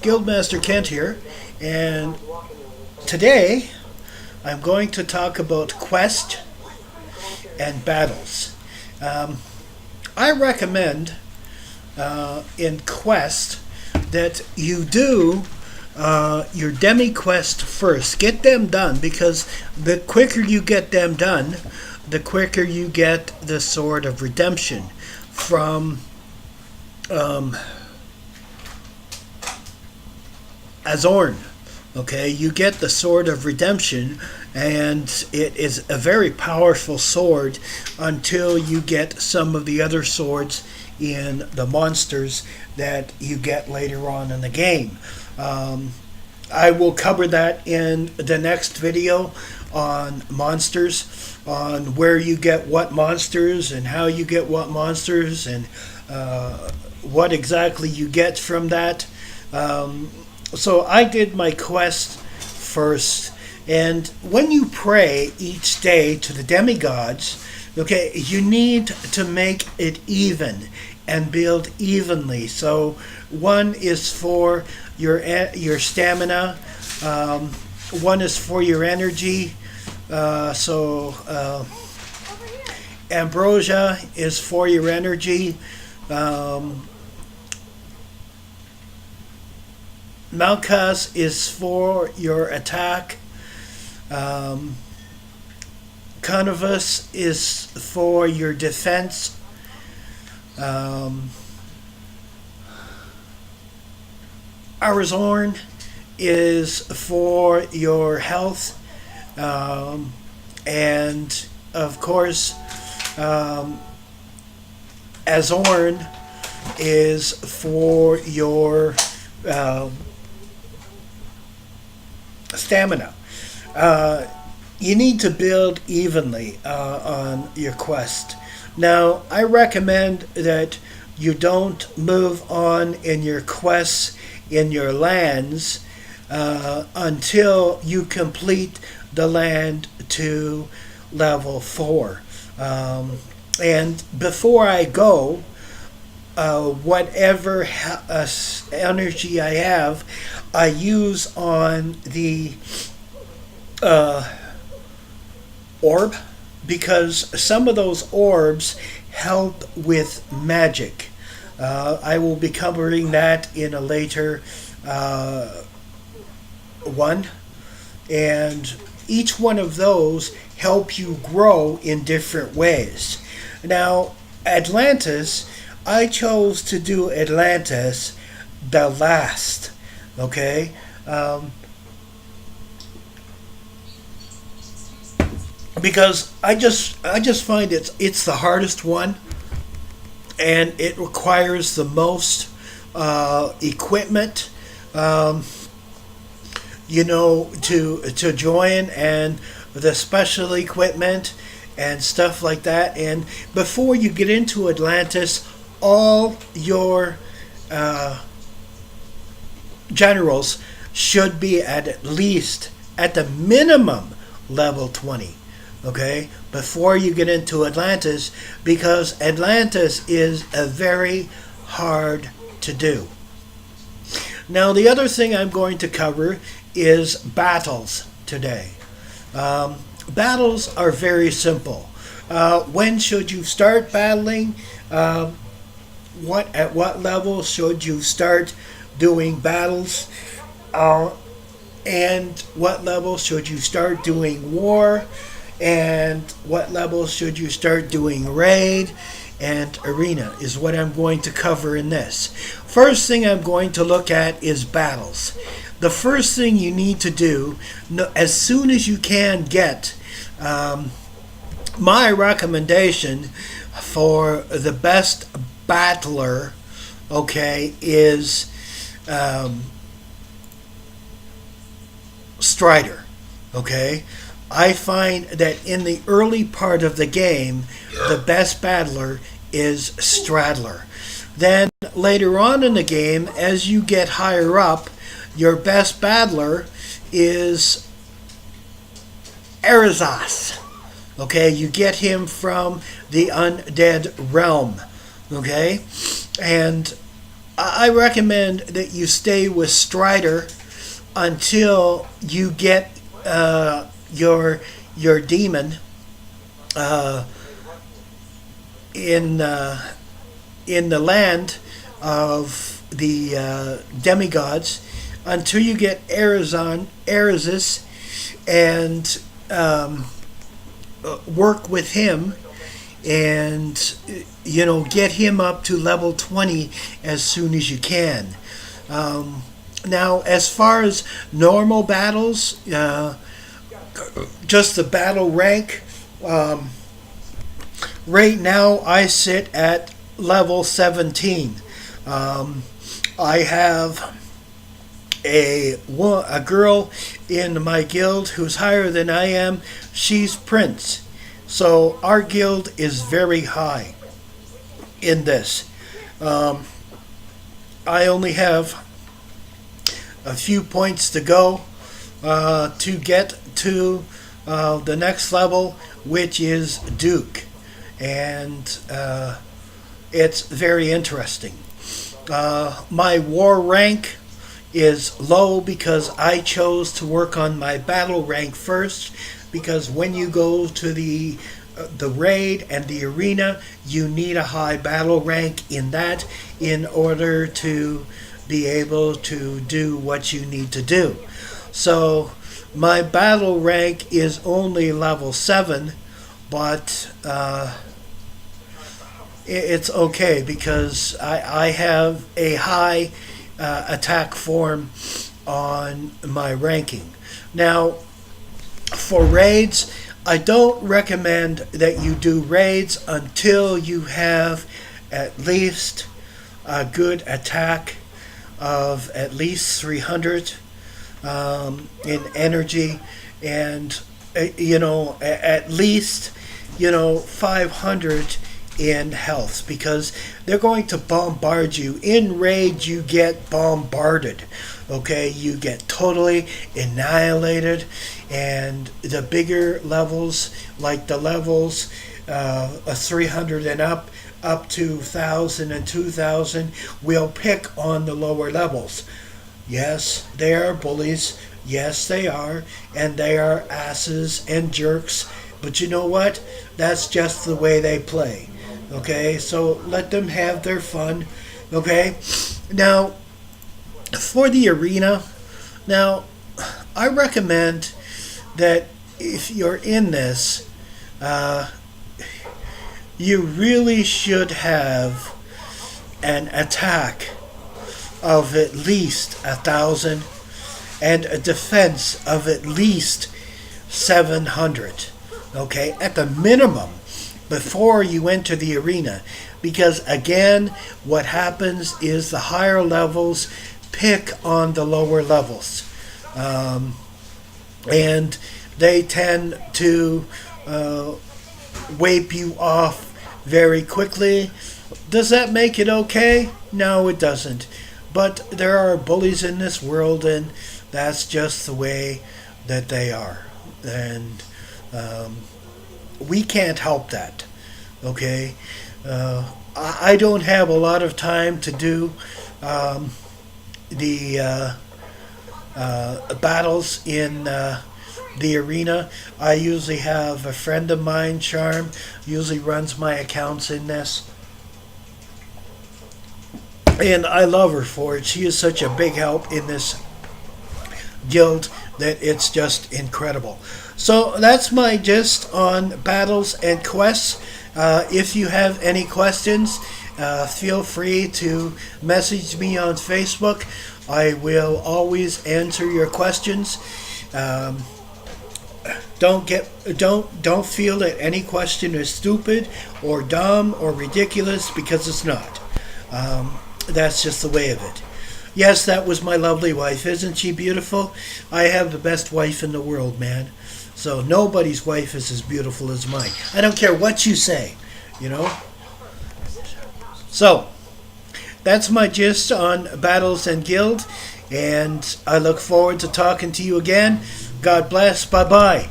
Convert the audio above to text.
Guildmaster Kent here, and today I'm going to talk about quest and battles. I recommend in quest that you do your demi quest first. Get them done, because the quicker you get them done, the quicker you get the Sword of Redemption from Azorn. Okay, you get the Sword of Redemption, and it is a very powerful sword until you get some of the other swords in the monsters that you get later on in the game. I will cover that in the next video on monsters, on where you get what monsters and how you get what monsters, and what exactly you get from that. So I did my quest first, and when you pray each day to the demigods, okay, you need to make it even and build evenly. So one is for your stamina, one is for your energy. Ambrosia is for your energy. Malchus is for your attack. Canavus is for your defense. Arizorn is for your health. And of course, Azorn is for your stamina. You need to build evenly on your quest. Now, I recommend that you don't move on in your quests in your lands until you complete the land to level 4. And before I go, whatever energy I have, I use on the orb, because some of those orbs help with magic. I will be covering that in a later one, and each one of those help you grow in different ways. Now, Atlantis, I chose to do Atlantis the last, okay? Because I just find it's the hardest one, and it requires the most equipment, to join, and the special equipment and stuff like that. And before you get into Atlantis, all your generals should be at least, at the minimum, level 20. Okay, before you get into Atlantis, because Atlantis is a very hard to do. Now, the other thing I'm going to cover is battles today. Battles are very simple. When should you start battling? At what level should you start doing battles? And what level should you start doing war? And what level should you start doing raid and arena is what I'm going to cover in this. First thing I'm going to look at is battles. The first thing you need to do, as soon as you can get, my recommendation for the best battler, okay, is Strider, okay? I find that in the early part of the game, the best battler is Straddler. Then later on in the game, as you get higher up, your best battler is Erizos. Okay, you get him from the undead realm. Okay, and I recommend that you stay with Strider until you get your demon uh, in in the land of the demigods, until you get Arizis, and work with him, and get him up to level 20 as soon as you can. Now, as far as normal battles, just the battle rank, right now I sit at level 17. I have a girl in my guild who's higher than I am. She's Prince. So our guild is very high in this. I only have a few points to go to get to the next level, which is Duke. And it's very interesting. My war rank is low because I chose to work on my battle rank first, because when you go to the raid and the arena, you need a high battle rank in that in order to be able to do what you need to do. So my battle rank is only level 7, but it's okay because I have a high attack form on my ranking. Now, for raids, I don't recommend that you do raids until you have at least a good attack of at least 300 in energy, and at least 500 in health, because they're going to bombard you. In raid, you get bombarded. Okay, you get totally annihilated, and the bigger levels, like the levels 300 and up to 1,000 and 2,000, will pick on the lower levels. Yes, they are bullies. Yes, they are, and they are asses and jerks. But you know what? That's just the way they play. Okay, so let them have their fun. Okay, now for the arena, now I recommend that if you're in this, you really should have an attack of at least 1,000 and a defense of at least 700. Okay, at the minimum, before you enter the arena, because again, what happens is the higher levels pick on the lower levels, and they tend to wipe you off very quickly. Does that make it okay? No, it doesn't. But there are bullies in this world, and that's just the way that they are, and we can't help that. Okay, I don't have a lot of time to do the battles in the arena. I usually have a friend of mine, Charm, usually runs my accounts in this, and I love her for it. She is such a big help in this guild that it's just incredible. So that's my gist on battles and quests. If you have any questions, feel free to message me on Facebook. I will always answer your questions. Don't feel that any question is stupid or dumb or ridiculous, because it's not. That's just the way of it. Yes, that was my lovely wife. Isn't she beautiful? I have the best wife in the world, man. So nobody's wife is as beautiful as mine. I don't care what you say, So, that's my gist on Battles and Guild, and I look forward to talking to you again. God bless. Bye-bye.